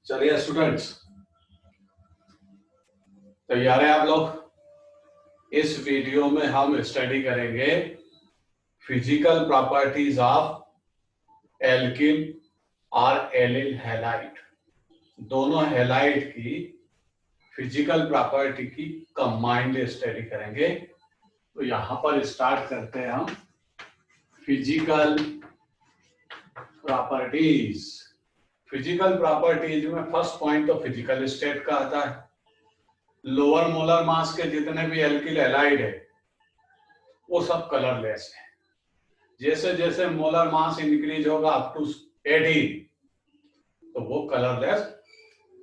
चलिए स्टूडेंट्स, तैयार है आप लोग। इस वीडियो में हम स्टडी करेंगे फिजिकल प्रॉपर्टीज ऑफ एल्किल और एलिल हैलाइड। दोनों हैलाइड की फिजिकल प्रॉपर्टी की कंबाइंड स्टडी करेंगे। तो यहां पर स्टार्ट करते हैं हम फिजिकल प्रॉपर्टीज। फिजिकल प्रॉपर्टीज में फर्स्ट पॉइंट तो फिजिकल स्टेट का आता है। लोअर मोलर मास के जितने भी एल्किल हैलाइड है वो सब कलरलेस है। जैसे जैसे मोलर मास इंक्रीज होगा अप टू 18 तो वो कलरलेस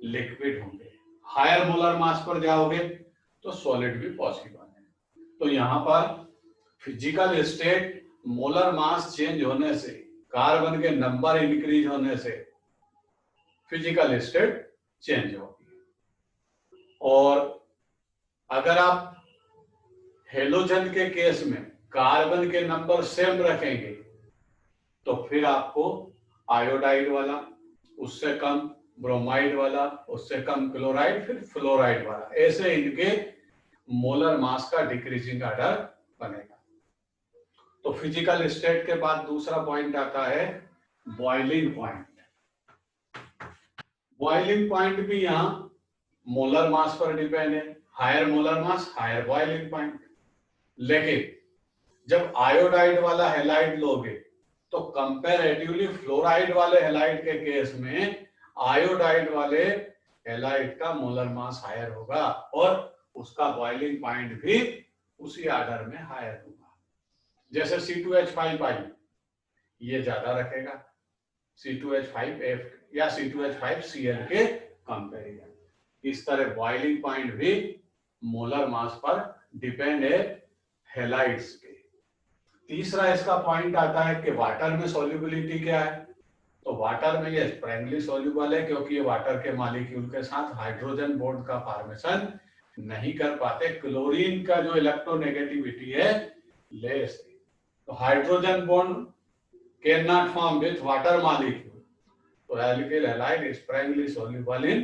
लिक्विड होंगे। हायर मोलर मास पर जाओगे तो सॉलिड भी पॉसिबल है। तो यहाँ पर physical state molar mass change होने से, कार्बन के नंबर इंक्रीज होने से फिजिकल स्टेट चेंज होगी। और अगर आप हेलोजन के केस में कार्बन के नंबर सेम रखेंगे तो फिर आपको आयोडाइड वाला, उससे कम ब्रोमाइड वाला, उससे कम क्लोराइड, फिर फ्लोराइड वाला, ऐसे इनके मोलर मास का डिक्रीजिंग ऑर्डर बनेगा। तो फिजिकल स्टेट के बाद दूसरा पॉइंट आता है बॉइलिंग पॉइंट। बॉइलिंग पॉइंट भी यहां मोलर मास पर डिपेंड है। Higher molar mass higher boiling point. लेकिन जब आयोडाइड वाला हैलाइड लोगे तो कंपैरेटिवली फ्लोराइड वाले हैलाइड के केस में आयोडाइड वाले हैलाइड का मोलर मास हायर होगा और उसका बॉइलिंग पॉइंट भी उसी ऑर्डर में हायर होगा। जैसे C2H5 ये ज्यादा रखेगा C2H5F या C2H5Cl के कंपैरिजन। इस तरह बॉइलिंग पॉइंट भी मोलर मास पर डिपेंड है हैलाइड्स के। तीसरा इसका पॉइंट आता है कि वाटर में सॉल्युबिलिटी क्या है। तो वाटर में ये स्प्रैंगली सॉल्युबल है क्योंकि ये वाटर के मॉलिक्यूल के साथ हाइड्रोजन बॉन्ड का फॉर्मेशन नहीं कर पाते। क्लोरीन का जो इलेक्ट्रोनेगेटिविटी है लेस है, तो hydrogen bond can not form with water molecule. तो alkyl halide sparingly soluble in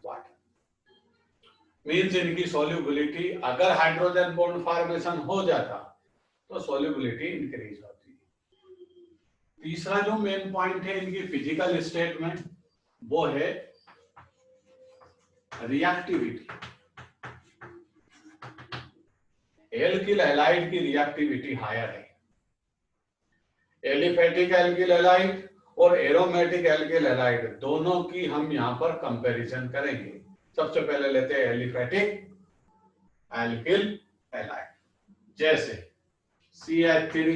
water. Means इनकी सॉल्युबिलिटी अगर हाइड्रोजन बॉन्ड फॉर्मेशन हो जाता तो सॉल्युबिलिटी इंक्रीज होती है। तीसरा जो मेन पॉइंट है इनकी फिजिकल स्टेट में वो है रिएक्टिविटी। एल्किल हैलाइड की रिएक्टिविटी हायर है। एलिफेटिक एल्किल हैलाइड और एरोमेटिक एल्किल हैलाइड दोनों की हम यहां पर कंपैरिजन करेंगे। सबसे पहले लेते हैं एलिफेटिक एल्किल हैलाइड, जैसे CH3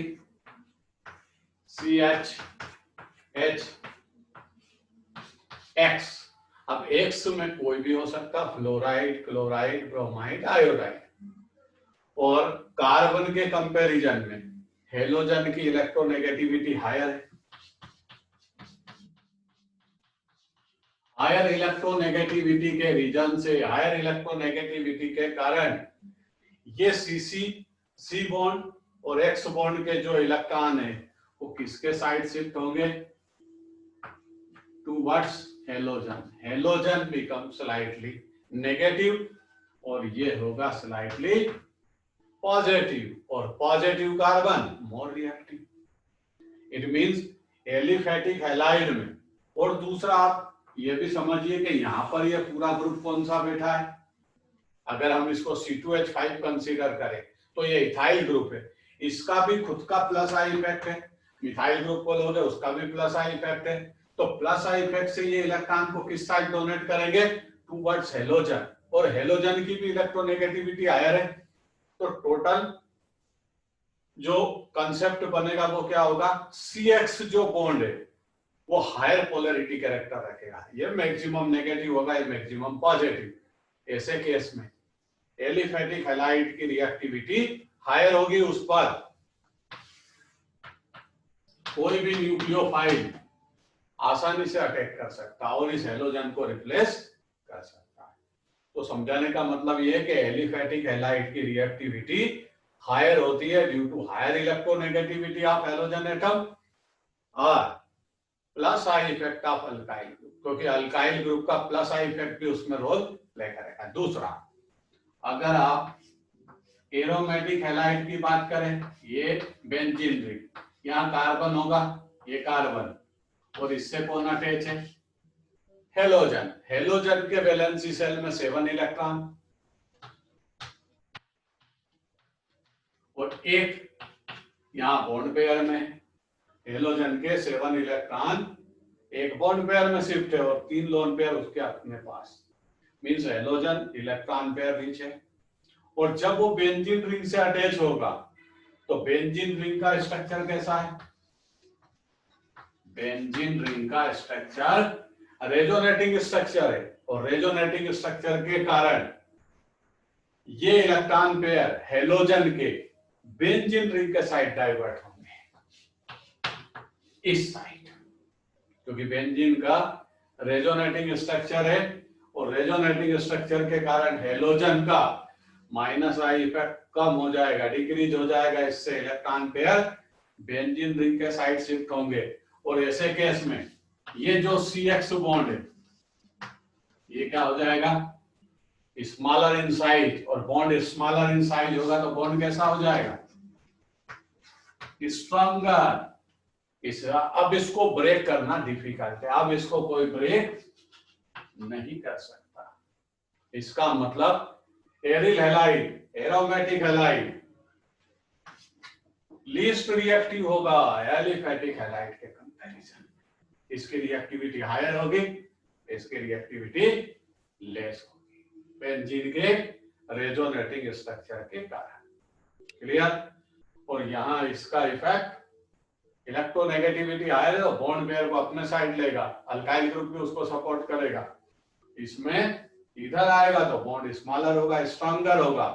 CHH X। अब X में कोई भी हो सकता, फ्लोराइड, क्लोराइड, ब्रोमाइड, आयोडाइड। और कार्बन के कंपैरिजन में हेलोजन की इलेक्ट्रोनेगेटिविटी हायर है। हायर इलेक्ट्रोनेगेटिविटी के रीजन से, हायर इलेक्ट्रोनेगेटिविटी के कारण ये C बॉन्ड और X बॉन्ड के जो इलेक्ट्रॉन है वो किसके साइड शिफ्ट होंगे? Towards halogen. Halogen become slightly negative और ये होगा स्लाइटली पॉजिटिव, और positive carbon more reactive. It means aliphatic halide में। और दूसरा आप ये भी समझिए कि यहां पर ये पूरा ग्रुप कौन सा बैठा है। अगर हम इसको C2H5 कंसीडर करें तो ये इथाइल ग्रुप है, इसका भी खुद का प्लस आई इफेक्ट है। मिथाइल ग्रुप को लोगे उसका भी प्लस आई इफेक्ट है। तो प्लस आई इफेक्ट से ये इलेक्ट्रॉन को किस साइड डोनेट करेंगे? टुवर्ड्स हेलोजन, और हेलोजन की भी इलेक्ट्रोनेगेटिविटी हायर है। तो टोटल जो कंसेप्ट बनेगा वो क्या होगा? CX जो बॉन्ड है वो हायर पोलैरिटी कैरेक्टर रखेगा। ये मैक्सिमम नेगेटिव होगा, ये मैक्सिमम पॉजिटिव। ऐसे केस में एलिफेटिक हैलाइड की रिएक्टिविटी हायर होगी, उस पर कोई भी न्यूक्लियोफाइल आसानी से अटैक कर सकता है और इस हेलोजन को रिप्लेस कर सकता है। तो समझाने का मतलब यह है कि एलिफेटिक हैलाइड की रिएक्टिविटी हायर होती है due to higher electronegativity of halogen atom, और plus I effect of alkyl group, क्योंकि अल्काइल ग्रुप का प्लस आई इफेक्ट भी उसमें रोल प्ले करेगा। दूसरा, अगर आप एरोमेटिक हैलाइड की बात करें, ये बेंजीन रिंग, यहाँ कार्बन होगा, ये कार्बन, और इससे कौन अटैच है? हेलोजन। हेलोजन के वैलेंसी सेल में 7 इलेक्ट्रॉन और एक यहाँ बॉन्ड पेयर में, हेलोजन के 7 इलेक्ट्रॉन एक बॉन्ड पेयर में शिफ्ट है और 3 लोन पेयर उसके अपने पास, means halogen electron pair rich है। और जब वो बेंजीन रिंग से अटैच होगा तो बेंजीन रिंग का स्ट्रक्चर कैसा है? बेंजीन रिंग का स्ट्रक्चर रेजोनेटिंग स्ट्रक्चर है, और रेजोनेटिंग स्ट्रक्चर के कारण ये इलेक्ट्रॉन पेयर हेलोजन के बेंजीन रिंग के साइड डाइवर्ट होंगे, इस साइड, क्योंकि बेंजीन का रेजोनेटिंग स्ट्रक्चर है और रेजोनेटिंग स्ट्रक्चर के कारण हेलोजन का माइनस आई इफेक्ट कम हो जाएगा, डिक्रीज हो जाएगा, इससे इलेक्ट्रॉन पेयर बेंजीन रिंग के साइड शिफ्ट होंगे। और ऐसे केस में ये जो CX बॉन्ड है ये क्या हो जाएगा? स्मॉलर इन साइज, और बॉन्ड स्मॉलर इन साइज होगा तो बॉन्ड कैसा हो जाएगा? स्ट्रॉन्गर। अब इसको ब्रेक करना डिफिकल्ट है, अब इसको कोई ब्रेक नहीं कर सकता। इसका मतलब aryl halide, aromatic halide least reactive होगा एलिफेटिक हैलाइड के कंपैरिजन। इसकी रिएक्टिविटी हायर होगी, इसकी रिएक्टिविटी लेस होगी, बेंजीन के रेजोनेटिंग स्ट्रक्चर के कारण। क्लियर? और यहां इसका इफेक्ट इलेक्ट्रोनेगेटिविटी हायर है तो बॉन्ड पेयर को अपने साइड लेगा, अल्काइल ग्रुप भी उसको सपोर्ट करेगा। इसमें इधर आएगा तो बॉन्ड स्मॉलर होगा, स्ट्रॉन्गर होगा,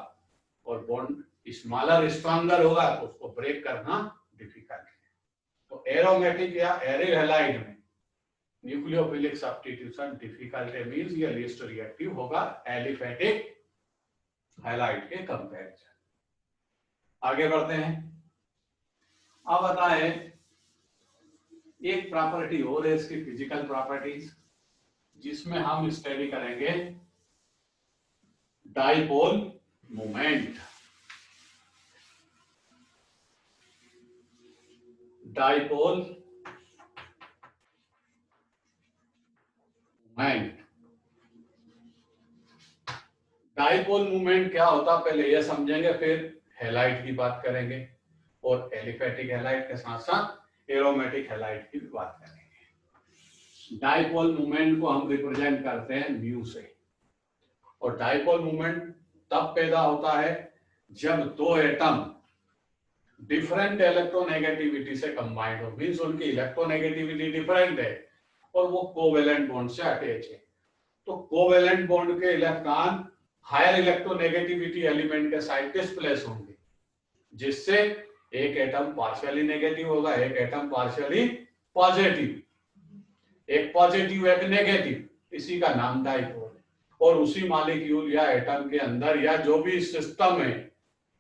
और बॉन्ड स्मॉलर स्ट्रॉन्गर होगा तो उसको ब्रेक करना डिफिकल्ट है। तो एरोमेटिक या एरिल हैलाइड में न्यूक्लियोफिलिक सब्स्टिट्यूशन डिफिकल्ट है, मींस ये लीस्ट रिएक्टिव होगा एलिफेटिक हैलाइड के कंपैरिजन। आगे बढ़ते हैं। अब बताएं एक प्रॉपर्टी और है इसकी, फिजिकल प्रॉपर्टीज, जिसमें हम स्टडी करेंगे dipole moment. Dipole moment. Dipole moment क्या होता है पहले ये समझेंगे, फिर हैलाइड की बात करेंगे और एलिफेटिक हैलाइड के साथ साथ एरोमेटिक हैलाइड की भी बात करेंगे। डाइपोल मोमेंट को हम रिप्रेजेंट करते हैं म्यू से, और डाइपोल मोमेंट तब पैदा होता है जब दो एटम डिफरेंट इलेक्ट्रोनेगेटिविटी से कंबाइंड हो, मींस उनकी इलेक्ट्रोनेगेटिविटी डिफरेंट है और वो कोवेलेंट बॉन्ड से अटैच है। तो कोवेलेंट बॉन्ड के इलेक्ट्रॉन हायर इलेक्ट्रोनेगेटिविटी एलिमेंट के साइड डिस्प्लेस होंगे, जिससे एक एटम पार्शियली नेगेटिव होगा, एक एटम पार्शियली पॉजिटिव, एक पॉजिटिव एक नेगेटिव, इसी का नाम डाइपोल है। और उसी मॉलिक्यूल या एटम के अंदर या जो भी सिस्टम है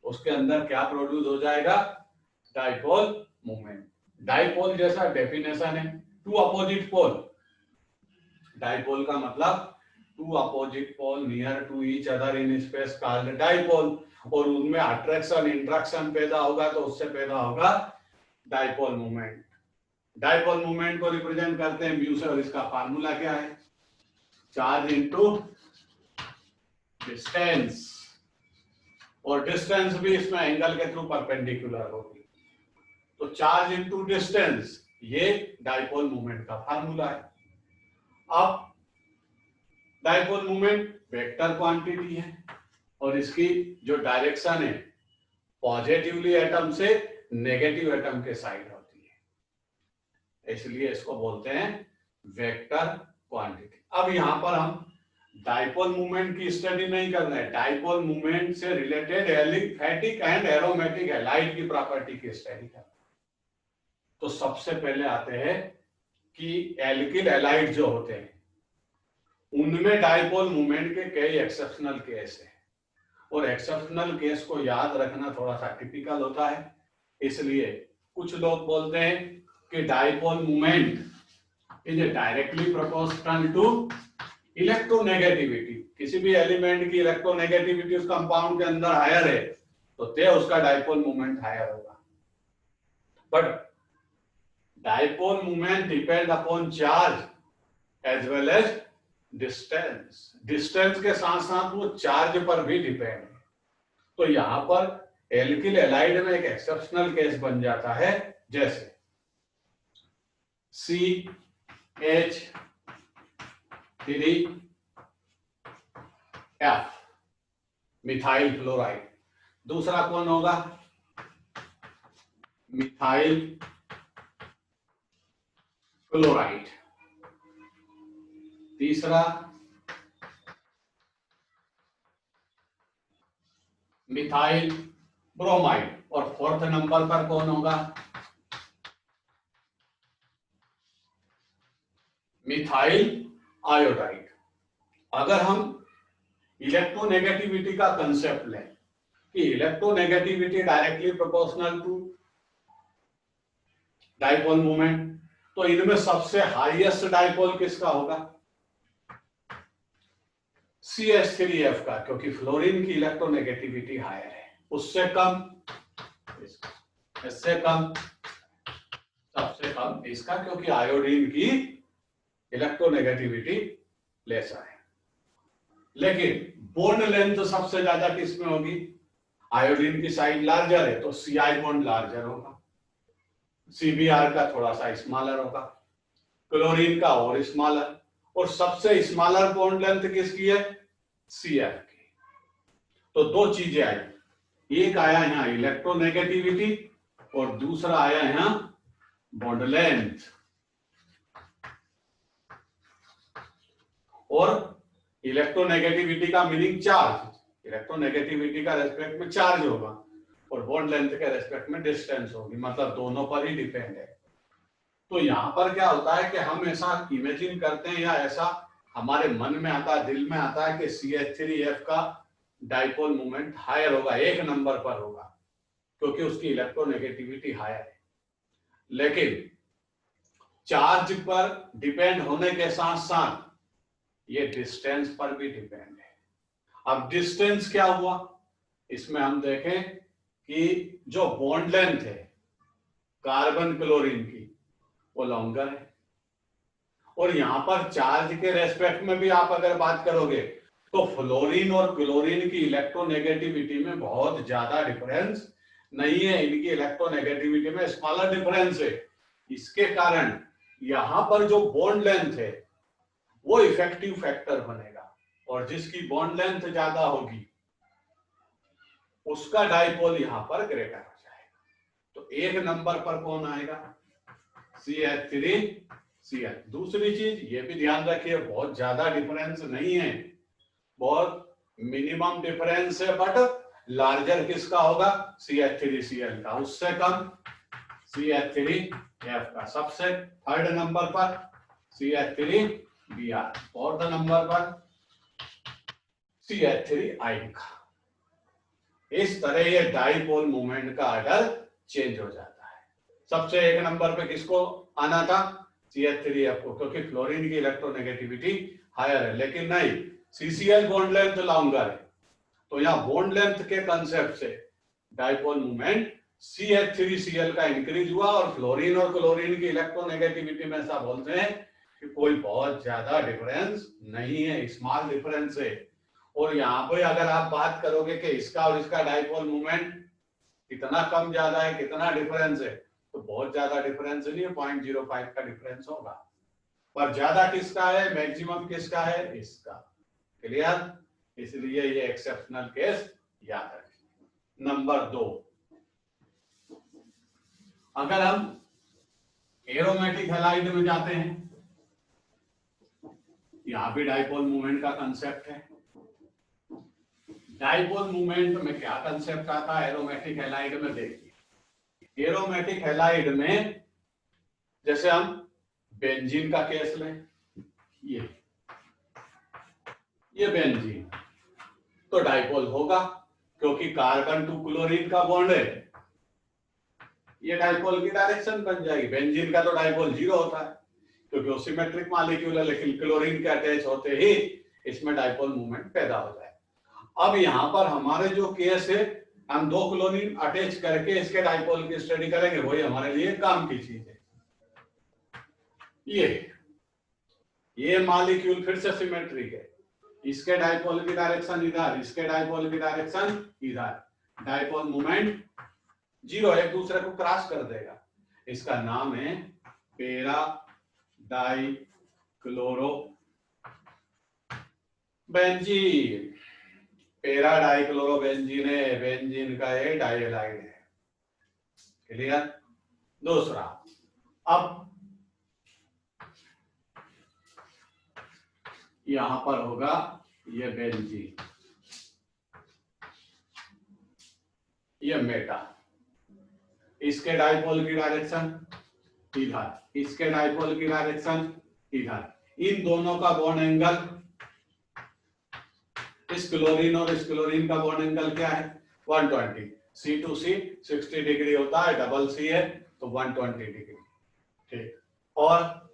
उसके अंदर क्या प्रोड्यूस हो जाएगा? Dipole moment. डाइपोल जैसा डेफिनेशन है, टू अपोजिट पोल। डाइपोल का मतलब two opposite pole near to each other in space called dipole, और उनमें अट्रैक्शन इंट्रैक्शन पैदा होगा तो उससे पैदा होगा डाइपोल मोमेंट। डाइपोल मोमेंट को रिप्रेजेंट करते हैं म्यू से, और इसका फार्मूला क्या है? चार्ज इनटू डिस्टेंस, और डिस्टेंस भी इसमें एंगल के थ्रू परपेंडिकुलर होगी। तो चार्ज इनटू डिस्टेंस ये डाइपोल मोमेंट का फार्मूला है। अब डाइपोल मोमेंट वेक्टर क्वांटिटी है और इसकी जो डायरेक्शन है पॉजिटिवली एटम से नेगेटिव एटम के साइड होती है, इसलिए इसको बोलते हैं वेक्टर क्वांटिटी। अब यहां पर हम डाइपोल मूवमेंट की स्टडी नहीं कर रहे हैं, डाइपोल मूवमेंट से related aliphatic and aromatic halide की प्रॉपर्टी की स्टडी कर रहे हैं। तो सबसे पहले आते हैं कि एल्किल हैलाइड जो होते हैं उनमें डाइपोल मूवमेंट के कई एक्सेप्शनल केस है, और एक्सेप्शनल केस को याद रखना थोड़ा सा टिपिकल होता है। इसलिए कुछ लोग बोलते हैं कि dipole movement is directly proportional to electronegativity. किसी भी एलिमेंट की इलेक्ट्रोनेगेटिविटी उस कंपाउंड के अंदर हायर है तो ते उसका डाइपोल मोमेंट हायर होगा। But dipole moment depend upon charge as well as distance. Distance के साथ साथ वो चार्ज पर भी डिपेंड है। तो यहां पर एल्किल एलाइड में एक एक्सेप्शनल केस बन जाता है, जैसे CH3F मिथाइल फ्लोराइड। दूसरा कौन होगा? Methyl chloride. तीसरा मिथाइल ब्रोमाइड। और फोर्थ नंबर पर कौन होगा? Methyl iodide. अगर हम इलेक्ट्रोनेगेटिविटी का कंसेप्ट लें कि electronegativity directly proportional to dipole moment, तो इनमें सबसे हाईएस्ट डाइपोल किसका होगा? CH3F का, क्योंकि फ्लोरीन की इलेक्ट्रोनेगेटिविटी हायर है। उससे कम इससे कम, सबसे कम इसका, क्योंकि आयोडीन की इलेक्ट्रोनेगेटिविटी लेस है। लेकिन बॉन्ड लेंथ सबसे ज्यादा किसमें होगी? आयोडीन की साइड लार्जर है तो CI बॉन्ड लार्जर होगा, CBr का थोड़ा सा स्मॉलर होगा, क्लोरीन का और स्मॉलर, और सबसे स्मॉलर बॉन्ड लेंथ किसकी है? CF की। तो दो चीजें आई, एक आया यहाँ इलेक्ट्रोनेगेटिविटी और दूसरा आया यहाँ बॉन्ड लेंथ। और इलेक्ट्रोनेगेटिविटी का मीनिंग चार्ज। इलेक्ट्रोनेगेटिविटी का रेस्पेक्ट में चार्ज होगा और बॉन्ड लेंथ के रेस्पेक्ट में डिस्टेंस होगी, मतलब दोनों पर ही डिपेंड है। तो यहां पर क्या होता है कि हम ऐसा इमेजिन करते हैं या ऐसा हमारे मन में आता है, दिल में आता है कि CH3F का डाइपोल मोमेंट हायर होगा, एक नंबर पर होगा, क्योंकि उसकी इलेक्ट्रोनेगेटिविटी हायर है। लेकिन चार्ज पर डिपेंड होने के साथ साथ ये डिस्टेंस पर भी डिपेंड है। अब डिस्टेंस क्या हुआ? इसमें हम देखें कि जो बॉन्ड लेंथ है कार्बन क्लोरीन की वो लॉन्गर है, और यहां पर चार्ज के रेस्पेक्ट में भी आप अगर बात करोगे तो फ्लोरीन और क्लोरीन की इलेक्ट्रोनेगेटिविटी में बहुत ज्यादा डिफरेंस नहीं है। इनकी इलेक्ट्रोनेगेटिविटी में स्मॉलर डिफरेंस है। इसके कारण यहां पर जो बॉन्ड लेंथ है वो इफेक्टिव फैक्टर बनेगा, और जिसकी बॉन्ड लेंथ ज्यादा होगी उसका डाइपोल यहां पर ग्रेटर हो जाएगा। तो एक नंबर पर कौन आएगा? CH3Cl। दूसरी चीज ये भी ध्यान रखिए, बहुत ज्यादा डिफरेंस नहीं है, बहुत मिनिमम डिफरेंस है, बट लार्जर किसका होगा? CH3Cl का, उससे कम CH3F का। सबसे थर्ड नंबर पर CH3Br, फोर्थ नंबर पर CH3I का। इस तरह ये डाइपोल मोमेंट का ऑर्डर चेंज हो जाता है। सबसे एक नंबर पे किसको आना था? CH3F को, क्योंकि फ्लोरीन की इलेक्ट्रोनेगेटिविटी हायर है। लेकिन नहीं, CCl बॉन्ड लेंथ लॉन्गर है, तो यहाँ बॉन्ड लेंथ के कंसेप्ट से डाइपोल मोमेंट CH3Cl का इंक्रीज हुआ, और फ्लोरीन और क्लोरीन की इलेक्ट्रोनेगेटिविटी में ऐसा बोलते हैं कि कोई बहुत ज्यादा डिफरेंस नहीं है, स्मॉल डिफरेंस है। और यहाँ पे अगर आप बात करोगे कि इसका और इसका डाइपोल मोमेंट कितना कम ज्यादा है, कितना डिफरेंस है, तो बहुत ज्यादा डिफरेंस नहीं है, 0.05 का डिफरेंस होगा। पर ज्यादा किसका है, मैक्सिमम किसका है? इसका। क्लियर? इसलिए ये एक्सेप्शनल केस याद रखें। नंबर 2, अगर हम एरोमेटिक हैलाइड में जाते हैं, यहां भी डाइपोल मूवमेंट का कंसेप्ट है। डाइपोल मूवमेंट में क्या कंसेप्ट आता है एरोमेटिक हैलाइड में? देखिए, एरोमेटिक हैलाइड में जैसे हम बेंजीन का केस लें, ये बेंजीन, तो डाइपोल होगा, क्योंकि कार्बन टू क्लोरीन का बॉन्ड है, ये डाइपोल की डायरेक्शन बन जाएगी। बेंजीन का तो डाइपोल 0 होता है, क्योंकि वो सिमेट्रिक मॉलिक्यूल है, लेकिन क्लोरीन के अटैच होते ही इसमें डाइपोल मूवमेंट पैदा हो जाए। अब यहाँ पर हमारे जो केस है, हम दो क्लोरीन अटैच करके इसके डाइपोल की स्टडी करेंगे, वही हमारे लिए काम की चीज है। ये मॉलिक्यूल फिर से सिमेट्रिक है, इसके डाइपोल की डायरेक्शन इधर, इसके डाइपोल की डायरेक्शन इधर, डाइपोल मूवमेंट जीरो, एक दूसरे को क्रॉस कर देगा। इसका नाम है para dichloro benzene. Para dichlorobenzene है, बेंजीन का ये डाइहैलाइड है। क्लियर? दूसरा, अब यहां पर होगा ये बेंजीन, ये मेटा, इसके डाइपोल की डायरेक्शन इधर, इसके डाइपोल की डायरेक्शन इधर। इन दोनों का बॉन्ड एंगल, इस क्लोरीन और इस क्लोरीन का बॉन्ड एंगल क्या है? 120। C to C 60 डिग्री होता है, डबल C है तो 120 डिग्री। ठीक, और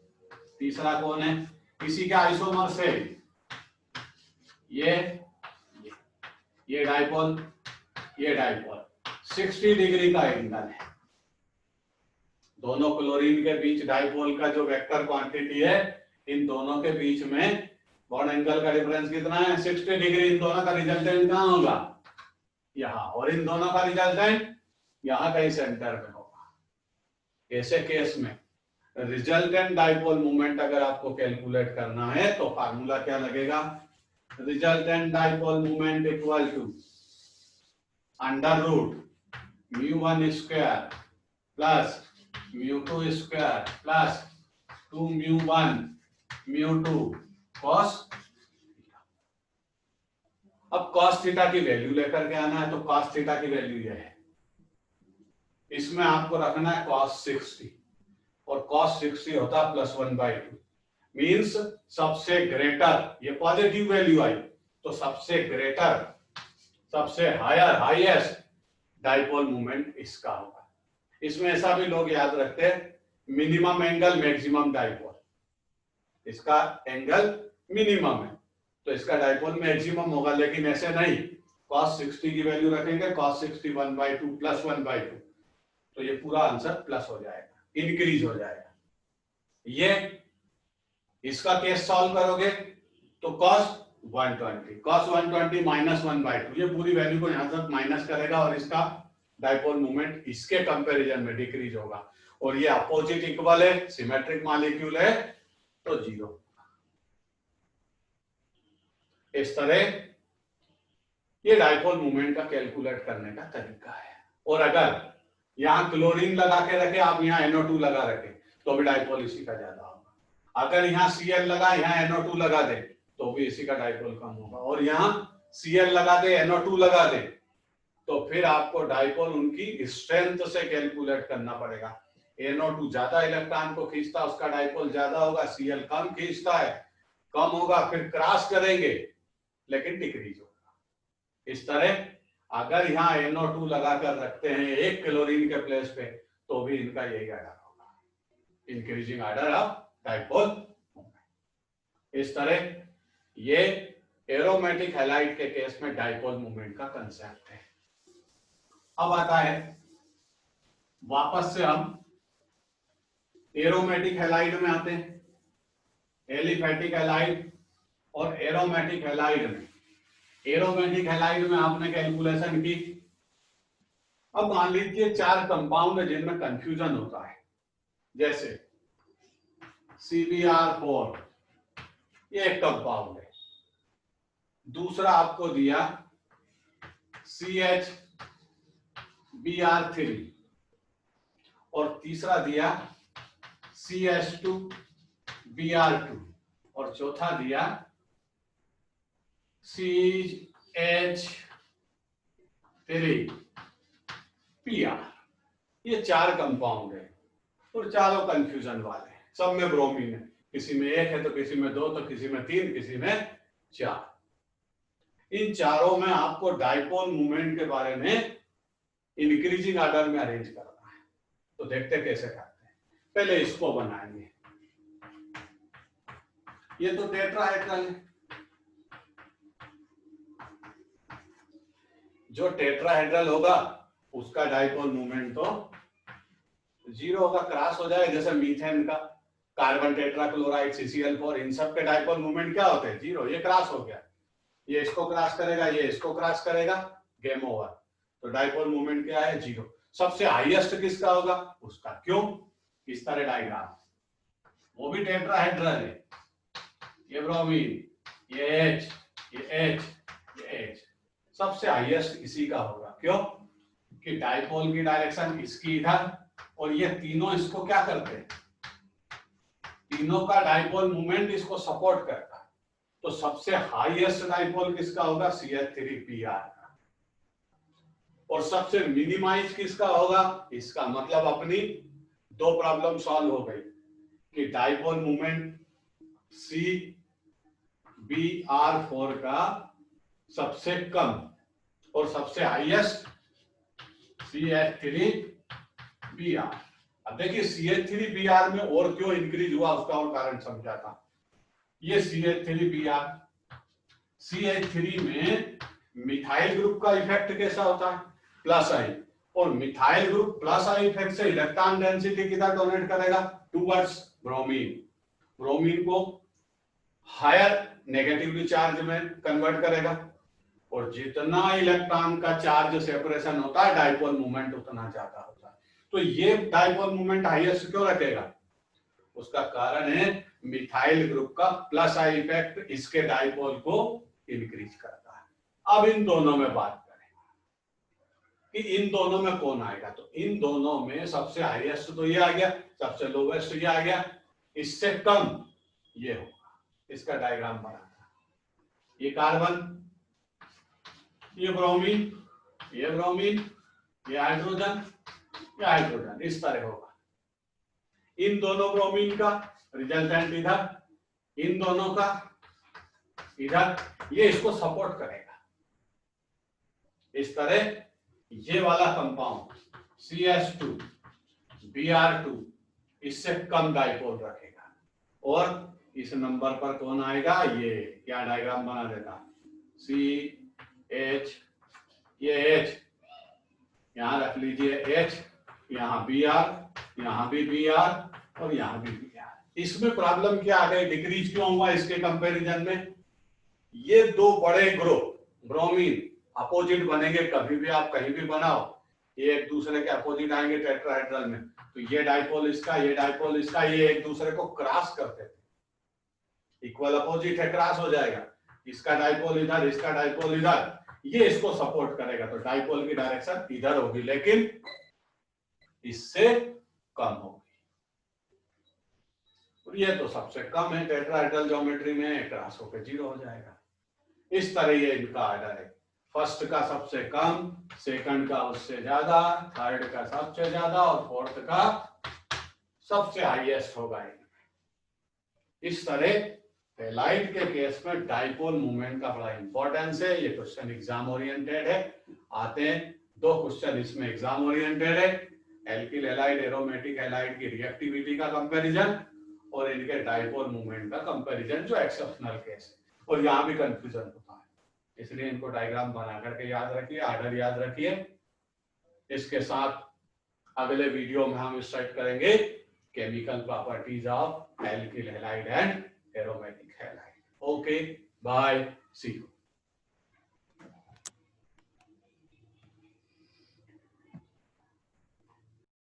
तीसरा कौन है? इसी के आइसोमर से ये डाइपोल, ये डाइपोल 60 डिग्री का एंगल है। दोनों क्लोरीन के बीच डाइपोल का जो वेक्टर क्वांटिटी है, इन दोनों के बीच में बॉन्ड एंगल का डिफरेंस कितना है? 60 डिग्री। इन दोनों का रिजल्टेंट कहाँ होगा? यहाँ, और इन दोनों का रिजल्टेंट यहाँ कहीं सेंटर में होगा। ऐसे केस में रिजल्टेंट डाइपोल मूवमेंट अगर आपको कैलकुलेट करना है तो फार्मूला क्या लगेगा? Resultant dipole movement equal to under root μ1 square plus μ2 square plus 2 μ1 μ2 cos। अब cos थीटा की वैल्यू लेकर के आना है, तो cos थीटा की वैल्यू यह है, इसमें आपको रखना है cos 60, और cos 60 होता है +1/2। मींस सबसे ग्रेटर, ये पॉजिटिव वैल्यू आई तो सबसे ग्रेटर, सबसे हायर, हाईएस्ट डाइपोल मूवमेंट इसका होगा। इसमें ऐसा भी लोग याद रखते हैं, मिनिमम एंगल मैक्सिमम डाइपोल, इसका एंगल मिनिमम है तो इसका डाइपोल मैक्सिमम होगा, लेकिन ऐसे नहीं, cos 60 की वैल्यू रखेंगे, cos 60 1/2 +1/2, तो ये पूरा आंसर प्लस हो जाएगा, इंक्रीज हो जाएगा। ये इसका केस सॉल्व करोगे तो cos 120 -1/2, ये पूरी वैल्यू को यहां तक माइनस करेगा और इसका डाइपोल मूवमेंट इसके कंपैरिजन में डिक्रीज होगा। और ये अपोजिट इक्वल है, सिमेट्रिक मॉलिक्यूल है तो जीरो। इस तरह ये डाइपोल मूवमेंट का कैलकुलेट करने का तरीका है। और अगर यहाँ क्लोरीन लगा के रखे, आप यहाँ NO2 लगा रखे, तो भी डाइपोल इसी का ज्यादा होगा। अगर यहाँ Cl लगा, यहाँ NO2 लगा दे, तो भी इसी का डाइपोल कम होगा। और यहाँ Cl लगा दे, NO2 लगा दे, तो फिर आपको डाइपोल उनकी स्ट्रेंथ से कैलकुलेट करना पड़ेगा। NO2 ज्यादा इलेक्ट्रॉन को खींचता है, उसका डाइपोल ज्यादा होगा, Cl कम खींचता है, कम होगा, फिर क्रॉस करेंगे लेकिन डिक्रीज होगा। इस तरह अगर यहाँ NO2 लगाकर रखते हैं एक क्लोरीन के प्लेस पे, तो भी इनका यही आर्डर होगा, increasing order of dipole movement. इस तरह ये एरोमेटिक हैलाइड के केस में डाइपोल मूवमेंट का कंसेप्ट है। अब आता है, वापस से हम एरोमेटिक हैलाइड में आते हैं। एलिफैटिक हैलाइड और एरोमेटिक हैलाइड में, एरोमेटिक हैलाइड में आपने कैलकुलेशन की। अब मान लीजिए 4 कंपाउंड है जिनमें कंफ्यूजन होता है, जैसे CbR4, ये एक कंपाउंड है। दूसरा आपको दिया CHBr3 और तीसरा दिया CH2Br2 और चौथा दिया CH3Pr। ये 4 कंपाउंड है और चारों कंफ्यूजन वाले हैं, सब में ब्रोमीन है, किसी में 1 है तो किसी में 2 तो किसी में 3 किसी में 4। इन चारों में आपको डाइपोल मूवमेंट के बारे में इंक्रीजिंग ऑर्डर में अरेंज करना है। तो देखते कैसे करते हैं। पहले इसको बनाएंगे, ये तो टेट्राहेड्रल है। जो टेट्राहेड्रल होगा उसका डाइपोल मोमेंट तो जीरो होगा, क्रॉस हो जाएगा। जैसे मीथेन का कार्बन टेट्राक्लोराइड CCl4, इन सब के डाइपोल मोमेंट क्या होते हैं? जीरो। ये क्रॉस हो गया, ये इसको क्रॉस करेगा, ये इसको क्रॉस करेगा, गेम ओवर। तो डाइपोल मोमेंट क्या है? जीरो। सबसे हाईएस्ट किसका होगा? उसका। क्यों? इस तरह डायग्राम, वो भी टेट्राहेड्रल है, ये ब्रोमीन, ये H, ये H, ये H, सबसे हाईएस्ट इसी का होगा। क्यों? कि डाइपोल की डायरेक्शन इसकी इधर, और ये तीनों इसको क्या करते हैं? तीनों का डाइपोल मोमेंट इसको सपोर्ट करता है। तो सबसे हाईएस्ट डाइपोल किसका होगा? CH3Br का। और सबसे मिनिमाइज किसका होगा? इसका। मतलब अपनी दो प्रॉब्लम सॉल्व हो गई कि डाइपोल मोमेंट CBr4 का सबसे कम और सबसे हाईएस्ट CH3Br। अब देखिए CH3Br में और क्यों इंक्रीज हुआ उसका और कारण समझाता। ये CH3Br, CH3 में मिथाइल ग्रुप का इफेक्ट कैसा होता है? प्लस आई। और methyl group plus I effect से इलेक्ट्रॉन डेंसिटी किधर डोनेट करेगा? Towards bromine. ब्रोमीन को हायर नेगेटिवली चार्ज में कन्वर्ट करेगा, और जितना इलेक्ट्रॉन का चार्ज सेपरेशन होता है डाइपोल मोमेंट उतना ज्यादा होता है। तो ये डाइपोल मोमेंट हाईएस्ट क्यों रखेगा? उसका कारण है मिथाइल ग्रुप का प्लस आई इफेक्ट इसके डाइपोल को इंक्रीज करता है। अब इन दोनों में बात करें कि इन दोनों में कौन आएगा। तो इन दोनों में सबसे हाईएस्ट तो ये आ गया, सबसे लोवेस्ट ये आ गया, इससे कम ये होगा। इसका डायग्राम बनाना, ये कार्बन, ये ब्रोमीन, ये ब्रोमीन, ये हाइड्रोजन, ये हाइड्रोजन, इस तरह होगा। इन दोनों ब्रोमीन का रिजल्टेंट इधर, इन दोनों का इधर, ये इसको सपोर्ट करेगा। इस तरह ये वाला कंपाउंड CH2 Br2 इससे कम डाइपोल रखेगा। और इस नंबर पर कौन आएगा? ये क्या डायग्राम बना देता? CH, ये H, यहां रख लीजिए H, यहां Br, यहां भी Br और यहां भी Br। इसमें प्रॉब्लम क्या आ गई? डिक्रीज क्यों हुआ इसके कंपैरिजन में? ये दो बड़े ग्रुप ब्रोमीन अपोजिट बनेंगे, कभी भी आप कहीं भी बनाओ ये एक दूसरे के अपोजिट आएंगे टेट्राहेड्रल में। तो ये डाइपोल इसका, ये डाइपोल इसका, ये एक दूसरे को क्रॉस करते थे। इक्वल अपोजिट है, क्रॉस हो जाएगा। इसका डाइपोल इधर, इसका डाइपोल इधर, ये इसको सपोर्ट करेगा। तो डाइपोल की डायरेक्शन इधर होगी, लेकिन इससे कम होगी। और ये तो सबसे कम है टेट्राहेड्रल ज्योमेट्री में, क्रॉस होकर जीरो हो जाएगा। इस तरह ये इनका आर्डर है। फर्स्ट का सबसे कम, सेकंड का उससे ज्यादा, थर्ड का सबसे ज्यादा और फोर्थ का सबसे हाईएस्ट होगा। इस तरह हैलाइड के केस में डाइपोल मूवमेंट का बड़ा इंपॉर्टेंस है। ये क्वेश्चन एग्जाम ओरिएंटेड है, आते हैं दो क्वेश्चन इसमें एग्जाम ओरिएंटेड है। एल्किल हैलाइड एरोमेटिक हैलाइड की रिएक्टिविटी का कंपैरिजन और इनके डाइपोल मूवमेंट का कंपैरिजन, जो एक्सेप्शनल केस है। और यहाँ भी कंफ्यूजन होता है, इसलिए इनको डायग्राम बना करके याद रखिए, आर्डर याद रखिए। इसके साथ अगले वीडियो में हम स्टार्ट करेंगे chemical properties of alkyl halide and aromatic halide. Okay, bye, see you.